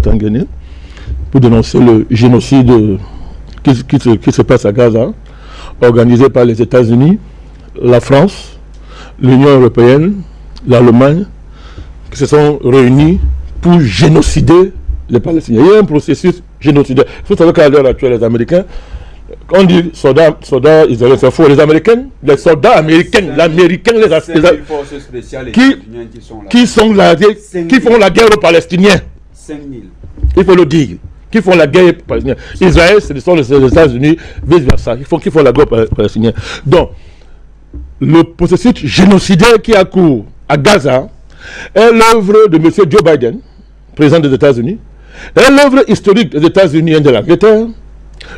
Jonathan Guéné pour dénoncer le génocide qui se passe à Gaza, organisé par les États-Unis, la France, l'Union européenne, l'Allemagne, qui se sont réunis pour génocider les Palestiniens. Il y a un processus génocidaire. Il faut savoir qu'à l'heure actuelle, les Américains, on dit soldats israéliens, c'est faux. Les Américains, les soldats américains, l'Américain, qui font la guerre aux Palestiniens. 5 000. Il faut le dire. Qui font la guerre aux Palestiniens. Israël, ce sont les États-Unis, vice-versa. Qui font la guerre aux Palestiniens. Donc, le processus génocidaire qui a cours à Gaza est l'œuvre de M. Joe Biden, président des États-Unis, est l'œuvre historique des États-Unis et de l'Angleterre,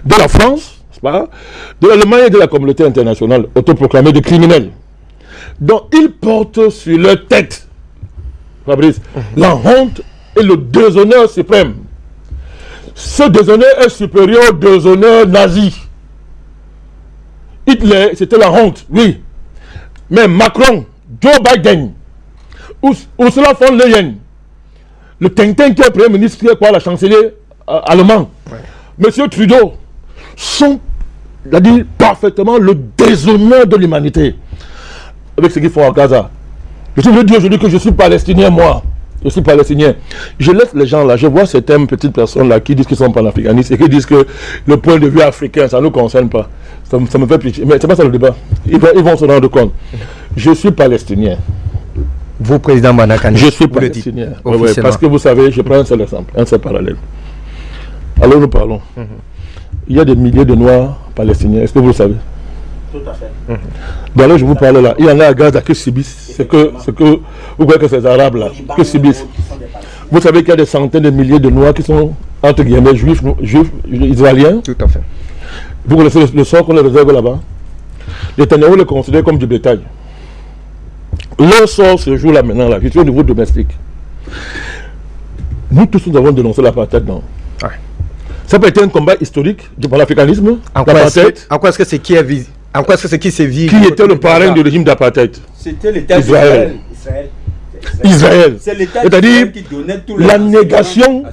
de la France, de l'Allemagne et de la communauté internationale autoproclamée de criminels. Donc ils portent sur leur tête, Fabrice, la honte et le déshonneur suprême. Ce déshonneur est supérieur au déshonneur nazi. Hitler, c'était la honte, oui. Mais Macron, Joe Biden, Ursula von der Leyen, le Tintin qui est premier ministre, qui est quoi, la chancelier allemand, Monsieur Trudeau, sont parfaitement le déshonneur de l'humanité avec ce qu'ils font à Gaza. Je veux dire aujourd'hui que je suis palestinien, moi. Je suis palestinien. Je laisse les gens là, je vois certaines petites personnes là qui disent qu'ils sont panafricanistes et qui disent que le point de vue africain, ça ne nous concerne pas. Ça me fait pitié. Mais c'est pas ça le débat. Ils vont se rendre compte. Je suis palestinien. Vous, président Manakani, je suis palestinien. Ouais, parce que vous savez, je prends un seul exemple, un seul parallèle. Alors nous parlons. Il y a des milliers de Noirs palestiniens. Est-ce que vous le savez? Tout à fait. Donc là, je vous parle là. Il y en a à Gaza qui subissent. C'est que vous voyez que ces Arabes là, qui subissent. Vous savez qu'il y a des centaines de milliers de Noirs qui sont, entre guillemets, juifs israéliens. Tout à fait. Vous connaissez le sort qu'on les réserve là-bas? Les Netanyahou les considèrent comme du bétail. Leur sort se joue là maintenant, là, au niveau domestique. Nous tous, nous avons dénoncé l'apartheid, non? Ça peut être un combat historique du panafricanisme. En quoi est-ce que c'est qui est visé? En quoi est-ce que c'est qui s'est vu? Qui était le parrain du régime d'apartheid? C'était l'État d'Israël. Israël. C'est l'État c'est-à-dire qui donnait tout la négation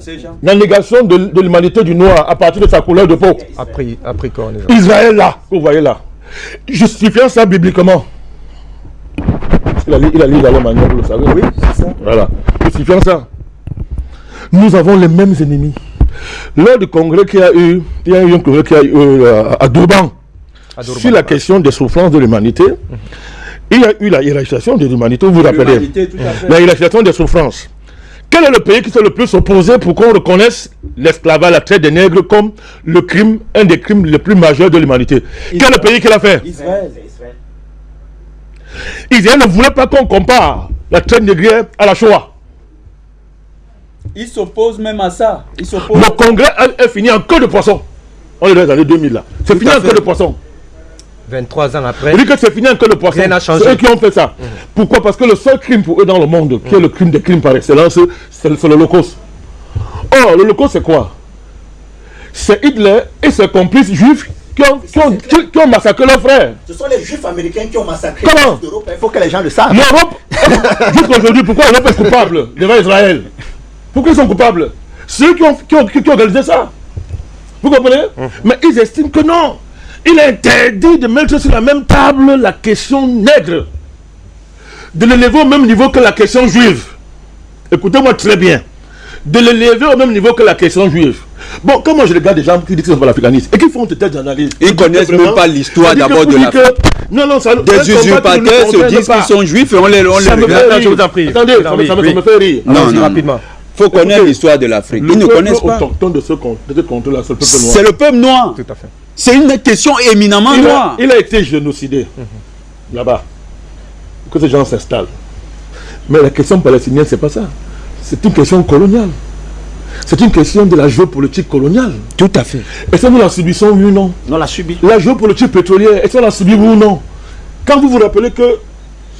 de l'humanité du noir à partir de sa couleur de peau. Après quoi, Israël là, vous voyez là. Justifiant ça bibliquement. Il a lu dans l'Emmanuel, vous le savez. Oui, c'est ça. Voilà. Justifiant ça. Nous avons les mêmes ennemis. Lors du congrès il y a eu un congrès qui a eu à Durban, sur la question des souffrances de l'humanité. Il y a eu la hiérarchisation de l'humanité, vous vous rappelez? La hiérarchisation des souffrances. Quel est le pays qui s'est le plus opposé pour qu'on reconnaisse l'esclavage, la traite des nègres comme le crime, un des crimes les plus majeurs de l'humanité? Quel est le pays qui l'a fait? Israël. Israël ne voulait pas qu'on compare la traite négrière à la Shoah. Ils s'opposent même à ça. Le congrès est fini en queue de poisson. On est dans les années 2000 là. C'est fini en queue de poisson. 23 ans après. Je dis que c'est fini en queue de poisson. Rien n'a changé. C'est eux qui ont fait ça. Pourquoi? Parce que le seul crime pour eux dans le monde, qui est le crime des crimes par excellence, c'est l'Holocauste. Or, l'Holocauste c'est quoi? C'est Hitler et ses complices juifs qui ont massacré leurs frères. Ce sont les juifs américains qui ont massacré l'Europe. Il faut que les gens le savent. L'Europe, jusqu'aujourd'hui, pourquoi l'Europe est coupable devant Israël? Pourquoi ils sont coupables? Ceux qui ont organisé ça. Vous comprenez? Mais ils estiment que non. Il est interdit de mettre sur la même table la question nègre. De l'élever au même niveau que la question juive. Écoutez-moi très bien. De l'élever au même niveau que la question juive. Bon, quand moi je regarde des gens qui disent qu'ils sont pas l'africanisme et qui font des têtes d'analyse. Ils ne connaissent même pas l'histoire d'abord de l'Afrique. Non, ça des usurpateurs se disent qu'ils sont juifs et on les regarde. Je vous en prie. Attendez, ça me fait rire. Non, rapidement. Il faut connaître l'histoire de l'Afrique. Ils ne connaissent pas. C'est le peuple noir. Tout à fait. C'est une question éminemment noire. Il a été génocidé là-bas. Que ces gens s'installent. Mais la question palestinienne, c'est pas ça. C'est une question coloniale. C'est une question de la géopolitique coloniale. Tout à fait. Est-ce que nous la subissons, oui ou non? On l'a subi. La géopolitique pétrolière, est-ce qu'on la subit, oui ou non? Quand vous vous rappelez que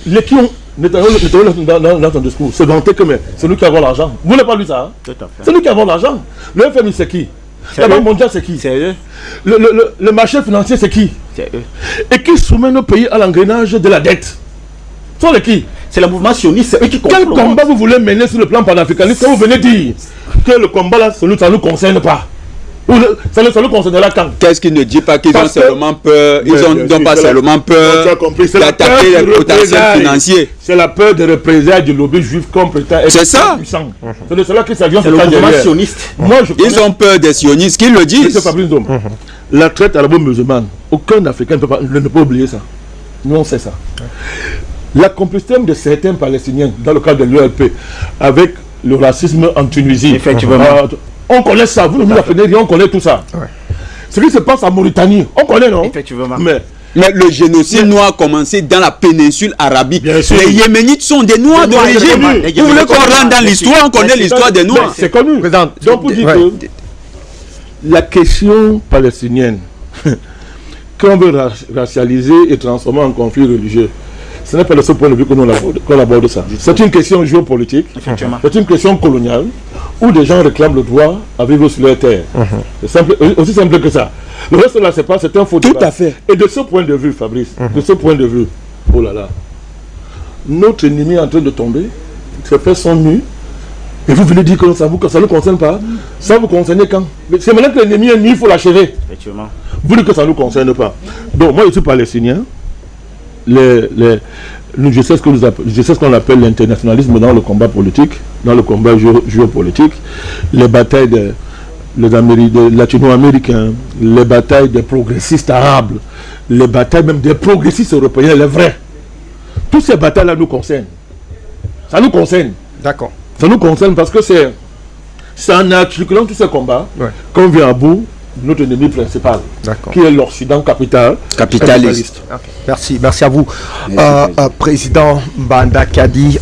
les qui ont dans son discours, c'est vanté que c'est nous qui avons l'argent. Vous n'avez pas lu ça? Tout à fait. C'est nous qui avons l'argent. Le FMI, c'est qui? La Banque mondiale, c'est qui? C'est eux. Le marché financier, c'est qui? C'est eux. Et qui soumet nos pays à l'engrenage de la dette? Ce sont les qui? C'est le mouvement sioniste, c'est eux qui Quel contrôlent. combat vous voulez mener sur le plan panafricaniste? Vous venez dire que le combat là, ça ne nous concerne pas. Ça ne concernera quand? Qu'est-ce qu'il ne dit pas qu'ils ont Parce que- seulement peur, ils n'ont pas seulement peur Tu as compris, c'est la peur d'attaquer du les potentiels représailles. financiers. C'est la peur des représailles du lobby juif contre l'État. C'est ça. Puissant. C'est de cela qu'il s'agit. C'est le mouvement sioniste. Moi, je Ils ont peur des sionistes qui le Monsieur disent. Fabrice Ndom, la traite arabo-musulmane, aucun Africain ne peut pas oublier ça. Nous, on sait ça. La complicité de certains Palestiniens dans le cadre de l'ELP avec le racisme en Tunisie. Effectivement. On connaît ça. Vous ne nous apprenez rien, on connaît tout ça. Ouais. Ce qui se passe en Mauritanie, on connaît, non? Effectivement. Mais Mais le génocide noir a commencé dans la péninsule arabique. Bien sûr. Les Yéménites sont des noirs Les Noirs, d'origine. c'est connu. Vous Les voulez Yéménites qu'on rentre dans sont l'histoire? On connaît mais l'histoire des noirs. c'est connu. Président, Donc, pour dire ouais. que la question palestinienne, qu'on veut racialiser et transformer en conflit religieux, ce n'est pas de ce point de vue qu'on aborde ça. C'est une question géopolitique, Effectivement. c'est une question coloniale, où des gens réclament le droit à vivre sur leur terre. C'est simple, aussi simple que ça. Le reste là, c'est un faux Tout débat. à fait. Et de ce point de vue, Fabrice, de ce point de vue, oh là là, notre ennemi est en train de tomber, ses fesses sont nues, et vous venez dire que ça ne nous concerne pas. Ça vous concerne quand? C'est maintenant que l'ennemi est nu, il faut l'achever. Effectivement. Vous dites que ça ne nous concerne pas. Donc moi je suis palestinien. Je sais ce qu'on appelle l'internationalisme dans le combat politique, dans le combat géopolitique, les batailles des latino-américains, les batailles des progressistes arabes, les batailles même des progressistes européens, les vrais. Toutes ces batailles-là nous concernent. Ça nous concerne. D'accord. Ça nous concerne parce que c'est en articulant tous ces combats qu'on vient à bout de notre ennemi principal, D'accord. qui est l'Occident capitaliste. Ok. Merci à vous. Merci, Président Banda Kadi.